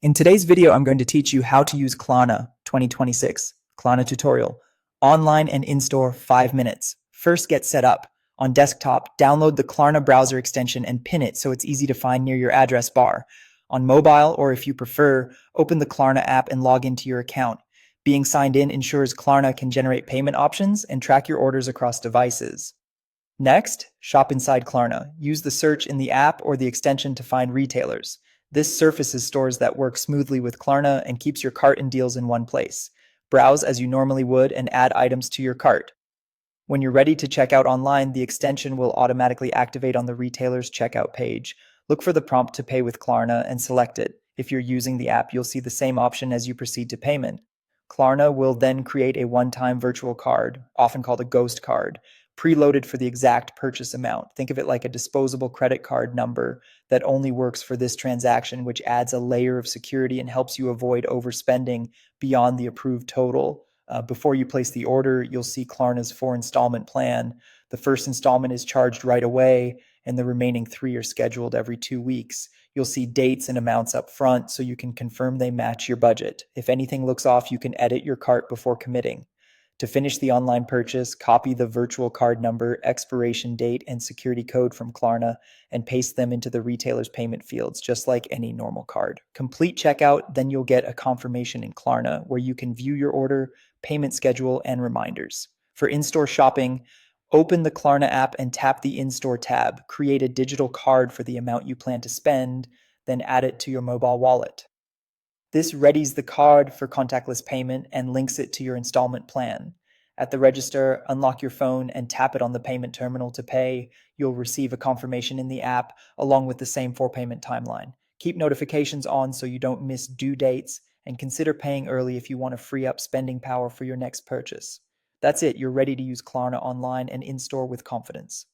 In today's video, I'm going to teach you how to use Klarna 2026, Klarna tutorial, online and in-store 5 minutes. First, get set up. On desktop, download the Klarna browser extension and pin it so it's easy to find near your address bar. On mobile, or if you prefer, open the Klarna app and log into your account. Being signed in ensures Klarna can generate payment options and track your orders across devices. Next, shop inside Klarna. Use the search in the app or the extension to find retailers. This surfaces stores that work smoothly with Klarna and keeps your cart and deals in one place. Browse as you normally would and add items to your cart. When you're ready to check out online, the extension will automatically activate on the retailer's checkout page. Look for the prompt to pay with Klarna and select it. If you're using the app, you'll see the same option as you proceed to payment. Klarna will then create a one-time virtual card, often called a ghost card, preloaded for the exact purchase amount. Think of it like a disposable credit card number that only works for this transaction, which adds a layer of security and helps you avoid overspending beyond the approved total. Before you place the order, you'll see Klarna's 4 installment plan. The first installment is charged right away, and the remaining 3 are scheduled every 2 weeks. You'll see dates and amounts up front so you can confirm they match your budget. If anything looks off, you can edit your cart before committing. To finish the online purchase, copy the virtual card number, expiration date, and security code from Klarna and paste them into the retailer's payment fields, just like any normal card. Complete checkout, then you'll get a confirmation in Klarna where you can view your order, payment schedule, and reminders. For in-store shopping, open the Klarna app and tap the in-store tab. Create a digital card for the amount you plan to spend, then add it to your mobile wallet. This readies the card for contactless payment and links it to your installment plan. At the register, unlock your phone and tap it on the payment terminal to pay. You'll receive a confirmation in the app along with the same for-payment timeline. Keep notifications on so you don't miss due dates, and consider paying early if you want to free up spending power for your next purchase. That's it, you're ready to use Klarna online and in-store with confidence.